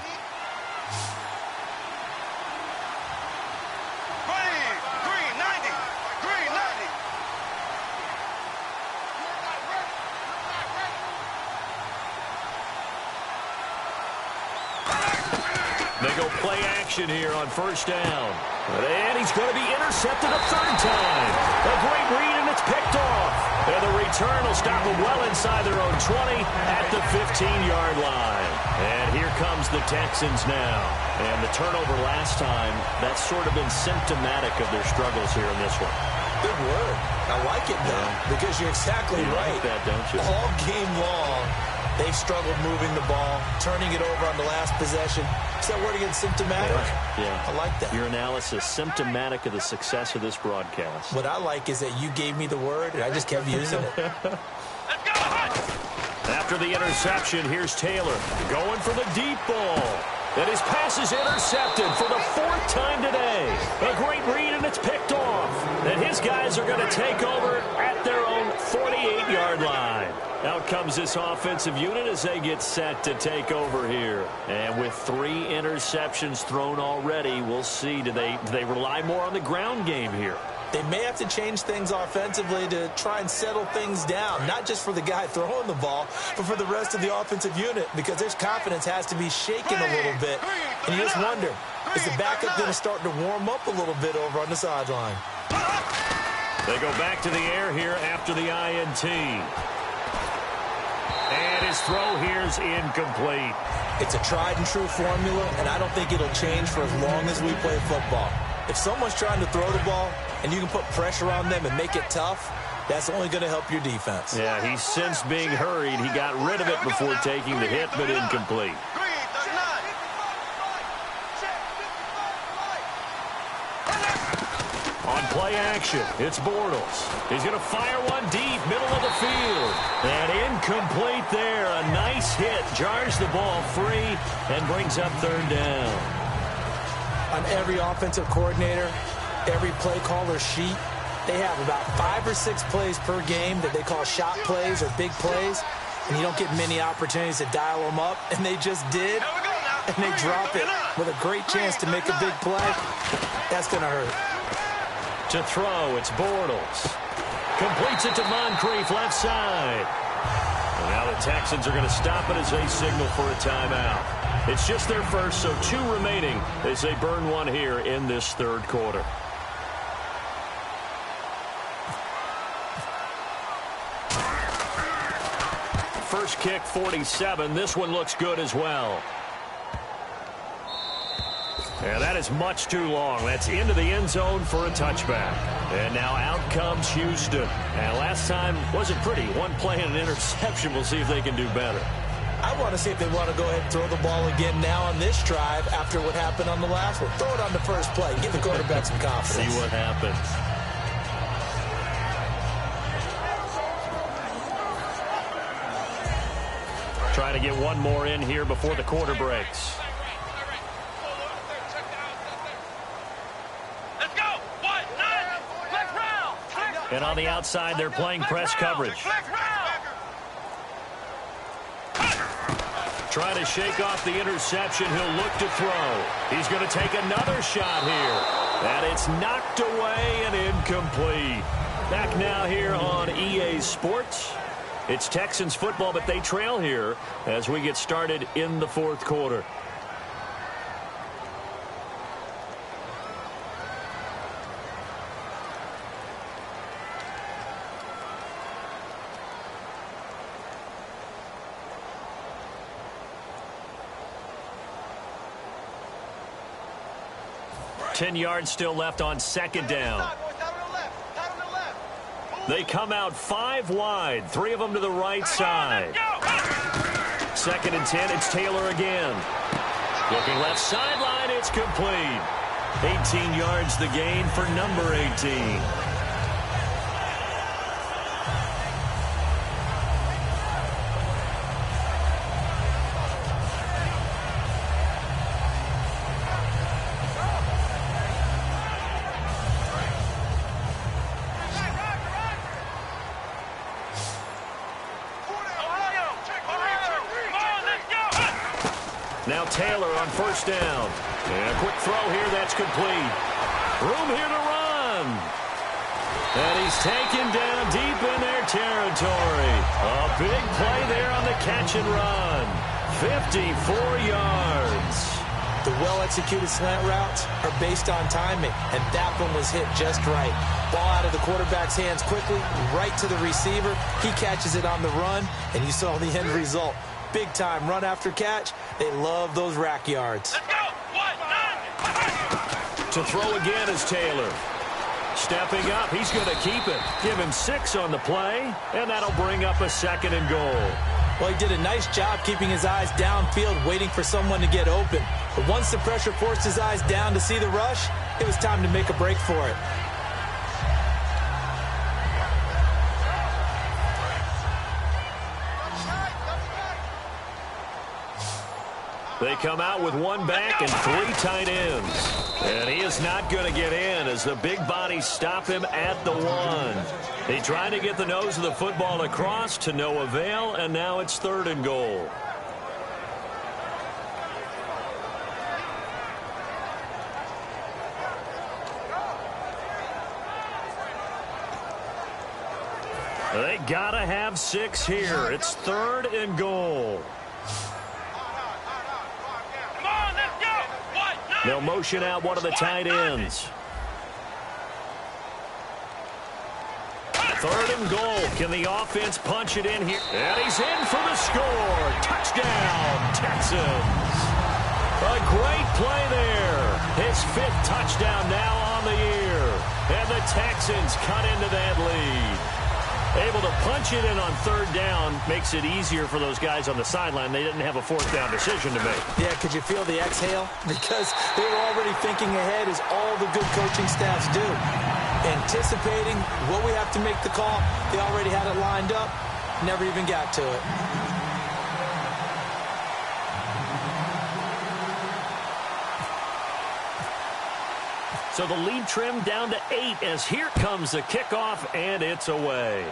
They go play action here on first down. And he's going to be intercepted a third time. A great read, and it's picked off. And the return will stop them well inside their own 20 at the 15-yard line. And here comes the Texans now. And the turnover last time, that's sort of been symptomatic of their struggles here in this one. Good word. I like it, though, because you're exactly right. Like that, don't you? All game long, they've struggled moving the ball, turning it over on the last possession. Is that word again, symptomatic? Yeah. I like that. Your analysis, symptomatic of the success of this broadcast. What I like is that you gave me the word, and I just kept using it. Let's go! After the interception, here's Taylor going for the deep ball. And his pass is intercepted for the fourth time today. A great read, and it's picked off. And his guys are going to take over at their own 48-yard line. Out comes this offensive unit as they get set to take over here. And with 3 interceptions thrown already, we'll see. Do they rely more on the ground game here? They may have to change things offensively to try and settle things down, not just for the guy throwing the ball, but for the rest of the offensive unit, because their confidence has to be shaken a little bit. And you just wonder, is the backup going to start to warm up a little bit over on the sideline? They go back to the air here after the INT. And his throw here is incomplete. It's a tried-and-true formula, and I don't think it'll change for as long as we play football. If someone's trying to throw the ball and you can put pressure on them and make it tough, that's only going to help your defense. Yeah, he's since being hurried. He got rid of it before taking the hit, but incomplete. On play action, it's Bortles. He's going to fire one deep, middle of the field. And incomplete there. A nice hit. Jars the ball free and brings up third down. On every offensive coordinator, every play caller sheet, they have about 5 or 6 plays per game that they call shot plays or big plays, and you don't get many opportunities to dial them up, and they just did, and they drop it with a great chance to make a big play. That's going to hurt. To throw, it's Bortles. Completes it to Moncrief, left side. And now the Texans are going to stop it as they signal for a timeout. It's just their first, so 2 remaining as they burn one here in this third quarter. First kick, 47. This one looks good as well. And that is much too long. That's into the end zone for a touchback. And now out comes Houston. And last time wasn't pretty. One play and an interception. We'll see if they can do better. I want to see if they want to go ahead and throw the ball again now on this drive after what happened on the last one. Throw it on the first play. Give the quarterback some confidence. See what happens. Trying to get one more in here before the quarter breaks. Let's go! 1, 9, flex round! And on the outside, they're playing press coverage. Flex round! Trying to shake off the interception. He'll look to throw. He's going to take another shot here. And it's knocked away and incomplete. Back now here on EA Sports. It's Texans football, but they trail here as we get started in the fourth quarter. Ten yards still left on second down. They come out 5 wide, 3 of them to the right side. 2nd and 10. It's Taylor again. Looking left sideline. It's complete. 18 yards the gain for number 18. Now Taylor on 1st down. And a quick throw here, that's complete. Room here to run. And he's taken down deep in their territory. A big play there on the catch and run. 54 yards. The well-executed slant routes are based on timing, and that one was hit just right. Ball out of the quarterback's hands quickly, right to the receiver. He catches it on the run, and you saw the end result. Big-time run after catch. They love those rack yards. Let's go. 1-9. To throw again is Taylor. Stepping up, he's going to keep it. Give him 6 on the play, and that'll bring up a 2nd and goal. Well, he did a nice job keeping his eyes downfield, waiting for someone to get open. But once the pressure forced his eyes down to see the rush, it was time to make a break for it. They come out with 1 back and 3 tight ends. And he is not going to get in as the big bodies stop him at the 1. He tried to get the nose of the football across to no avail, and now it's 3rd and goal. They got to have 6 here. It's 3rd and goal. They'll motion out one of the tight ends. 3rd and goal. Can the offense punch it in here? And he's in for the score. Touchdown, Texans. A great play there. His 5th touchdown now on the year. And the Texans cut into that lead. Able to punch it in on 3rd down makes it easier for those guys on the sideline. They didn't have a 4th down decision to make. Yeah, could you feel the exhale? Because they were already thinking ahead, as all the good coaching staffs do. Anticipating what we have to make the call. They already had it lined up. Never even got to it. So the lead trimmed down to 8 as here comes the kickoff, and it's away.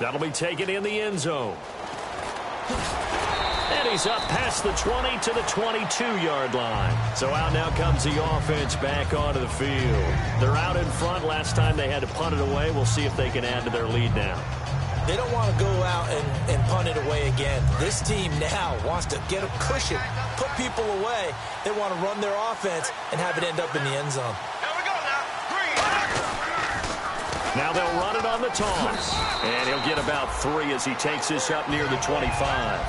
That'll be taken in the end zone. And he's up past the 20 to the 22-yard line. So out now comes the offense back onto the field. They're out in front. Last time they had to punt it away. We'll see if they can add to their lead now. They don't want to go out and punt it away again. This team now wants to get a cushion, put people away. They want to run their offense and have it end up in the end zone. Here we go now. Green. Now they'll run it on the toss. And he'll get about 3 as he takes this up near the 25.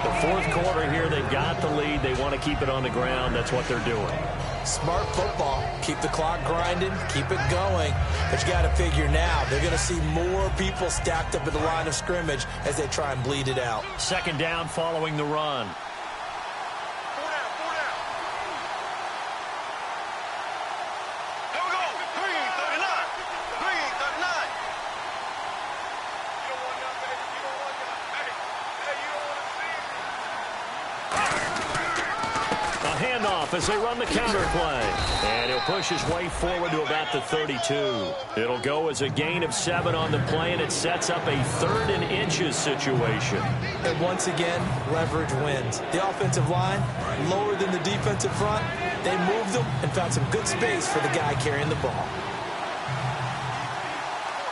The 4th quarter here, they've got the lead. They want to keep it on the ground. That's what they're doing. Smart football. Keep the clock grinding. Keep it going. But you got to figure now, they're going to see more people stacked up at the line of scrimmage as they try and bleed it out. 2nd down following the run. As they run the counter play. And he'll push his way forward to about the 32. It'll go as a gain of 7 on the play, and it sets up a 3rd and inches situation. And once again, leverage wins. The offensive line, lower than the defensive front, they moved them and found some good space for the guy carrying the ball.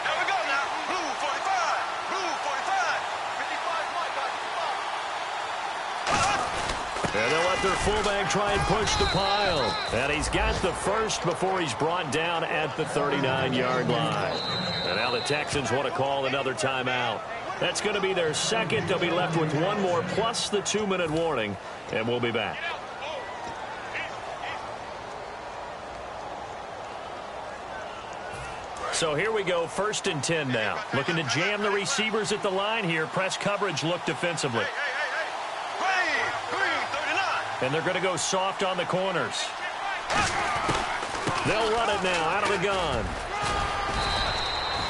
Here we go now. Blue 45. Blue 45. 55 Mike. And they'll let their fullback try and push the pile. And he's got the 1st before he's brought down at the 39-yard line. And now the Texans want to call another timeout. That's going to be their 2nd. They'll be left with 1 more plus the 2-minute warning. And we'll be back. So here we go, 1st and 10 now. Looking to jam the receivers at the line here. Press coverage look defensively. Hey. And they're going to go soft on the corners. They'll run it now out of the gun.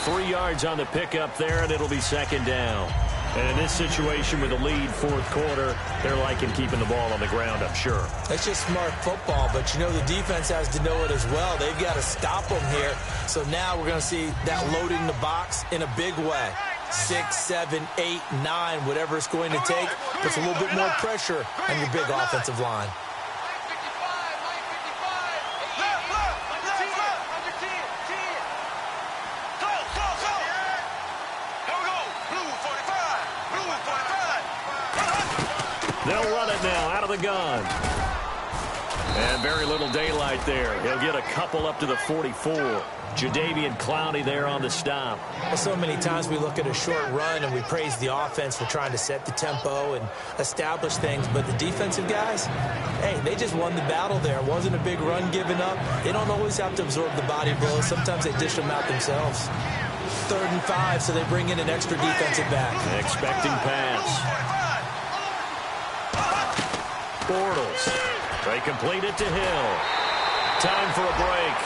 3 yards on the pickup there, and it'll be second down. And in this situation with a lead fourth quarter, they're liking keeping the ball on the ground, I'm sure. That's just smart football, but you know the defense has to know it as well. They've got to stop them here. So now we're going to see that loading the box in a big way. 6, 7, 8, 9, whatever it's going to take, puts a little bit more pressure on your big offensive line. They'll run it now out of the gun. And very little daylight there. He'll get a couple up to the 44. Jadeveon Clowney there on the stop. Well, so many times we look at a short run and we praise the offense for trying to set the tempo and establish things. But the defensive guys, hey, they just won the battle there. It wasn't a big run given up. They don't always have to absorb the body blows. Sometimes they dish them out themselves. 3rd and 5, so they bring in an extra defensive back. Expecting pass. Bortles. They complete it to Hill. Time for a break.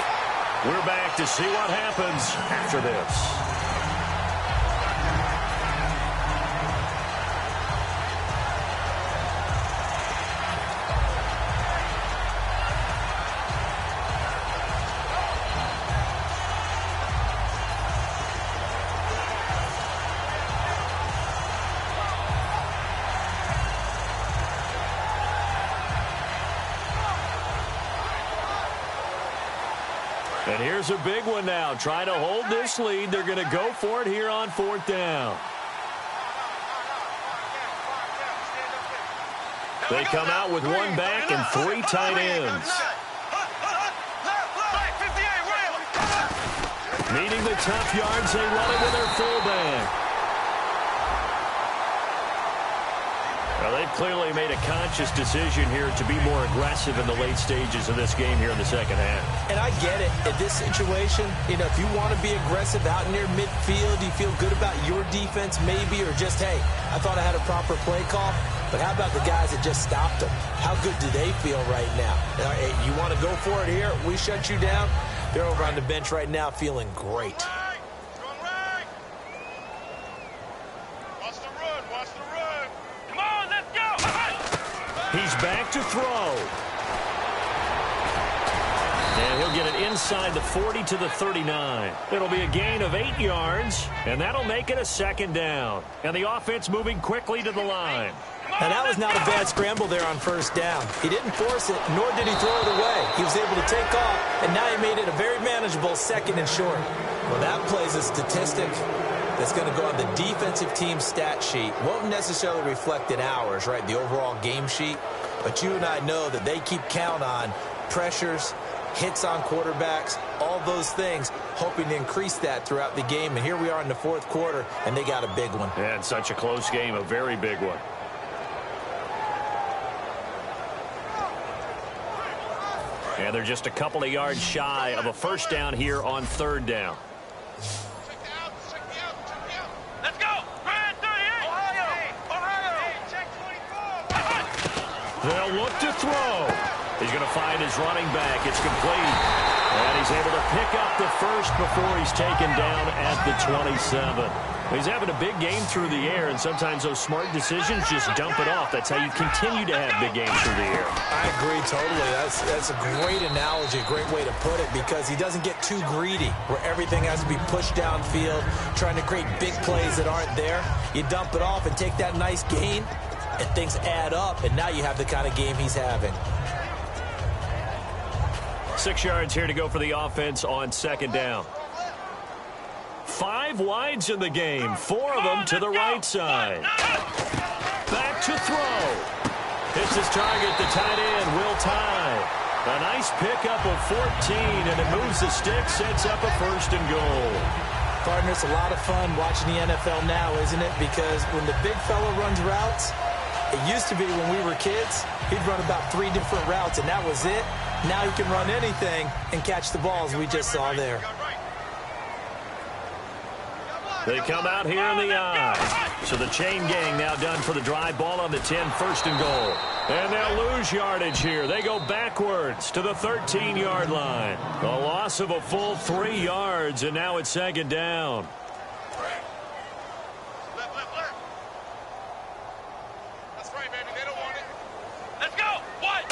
We're back to see what happens after this. And here's a big one now. Trying to hold this lead. They're going to go for it here on 4th down. They come out with 1 back and 3 tight ends. Meeting the tough yards, they run it with their fullback. Well, they've clearly made a conscious decision here to be more aggressive in the late stages of this game here in the second half. And I get it. In this situation, you know, if you want to be aggressive out near midfield, you feel good about your defense maybe, or just, hey, I thought I had a proper play call. But how about the guys that just stopped them? How good do they feel right now? Hey, you want to go for it here? We shut you down. They're over on the bench right now feeling great. He's back to throw. And he'll get it inside the 40 to the 39. It'll be a gain of 8 yards, and that'll make it a second down. And the offense moving quickly to the line. Now, that was not a bad scramble there on 1st down. He didn't force it, nor did he throw it away. He was able to take off, and now he made it a very manageable 2nd and short. Well, that plays a statistic that's going to go on the defensive team stat sheet. Won't necessarily reflect in ours, right, the overall game sheet. But you and I know that they keep count on pressures, hits on quarterbacks, all those things, hoping to increase that throughout the game. And here we are in the 4th quarter, and they got a big one. And such a close game, a very big one. And they're just a couple of yards shy of a 1st down here on 3rd down. They'll look to throw. He's going to find his running back. It's complete. And he's able to pick up the 1st before he's taken down at the 27. He's having a big game through the air, and sometimes those smart decisions just dump it off. That's how you continue to have big games through the air. I agree totally. That's a great analogy, a great way to put it, because he doesn't get too greedy where everything has to be pushed downfield, trying to create big plays that aren't there. You dump it off and take that nice gain, and things add up, and now you have the kind of game he's having. 6 yards here to go for the offense on 2nd down. 5 wides in the game, 4 of them to the right side. Back to throw. Hits his target, the tight end, Will Tye. A nice pickup of 14, and it moves the stick, sets up a 1st and goal. Partner, it's a lot of fun watching the NFL now, isn't it? Because when the big fella runs routes, it used to be when we were kids, he'd run about 3 different routes, and that was it. Now he can run anything and catch the balls we just saw there. They come out here in the I. So the chain gang now done for the drive. Ball on the 10, first and goal. And they'll lose yardage here. They go backwards to the 13-yard line. A loss of a full 3 yards, and now it's second down. That's right, baby. They don't want it. Let's go. What?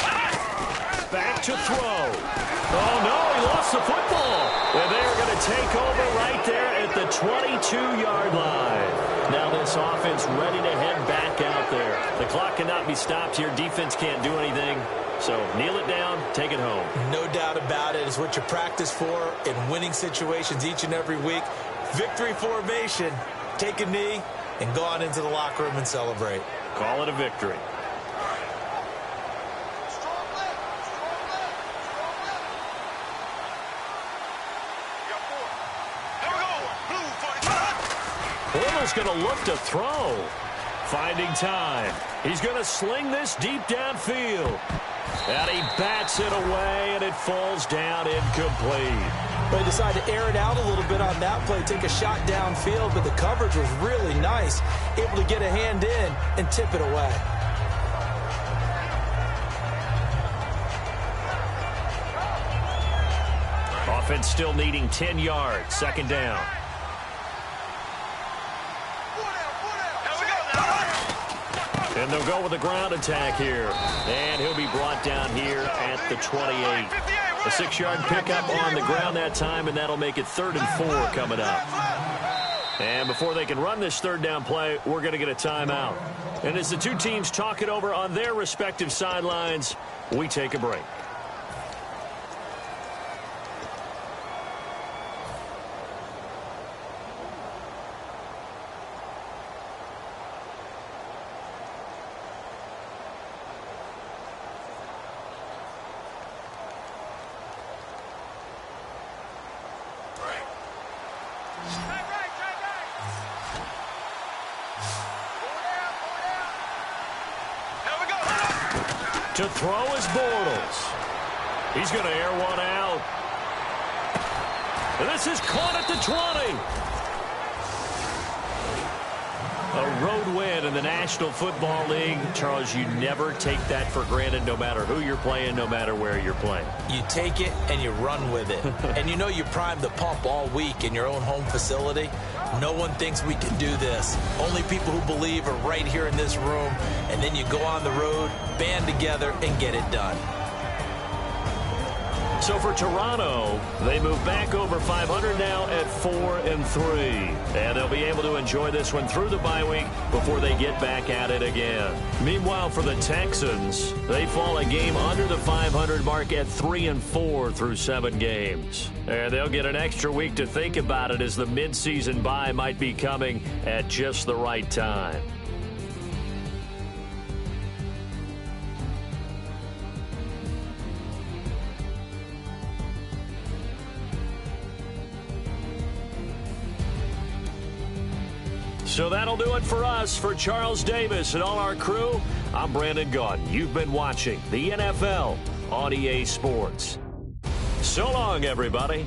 Back to throw. Oh, no, he lost the football. And they're going to take over right there at the 22-yard line. Now this offense ready to head back out there. The clock cannot be stopped here. Defense can't do anything. So kneel it down, take it home. No doubt about it. It's what you practice for in winning situations each and every week. Victory formation. Take a knee and go on into the locker room and celebrate. Call it a victory. Bortles going to look to throw. Finding time. He's going to sling this deep downfield. And he bats it away, and it falls down incomplete. But he decided to air it out a little bit on that play, take a shot downfield, but the coverage was really nice. Able to get a hand in and tip it away. Offense still needing 10 yards. Second down. And they'll go with a ground attack here. And he'll be brought down here at the 28. A 6-yard pickup on the ground that time, and that'll make it 3rd and 4 coming up. And before they can run this third down play, we're going to get a timeout. And as the two teams talk it over on their respective sidelines, we take a break. To throw is Bortles. He's going to air one out. And this is caught at the 20. A road win in the National Football League. Charles, you never take that for granted no matter who you're playing, no matter where you're playing. You take it and you run with it. And you know you primed the pump all week in your own home facility. No one thinks we can do this. Only people who believe are right here in this room. And then you go on the road, band together, and get it done. So for Toronto, they move back over 500 now at 4-3. And they'll be able to enjoy this one through the bye week before they get back at it again. Meanwhile, for the Texans, they fall a game under the 500 mark at 3-4 through 7 games. And they'll get an extra week to think about it as the midseason bye might be coming at just the right time. So that'll do it for us. For Charles Davis and all our crew, I'm Brandon Gaudin. You've been watching the NFL on EA Sports. So long, everybody.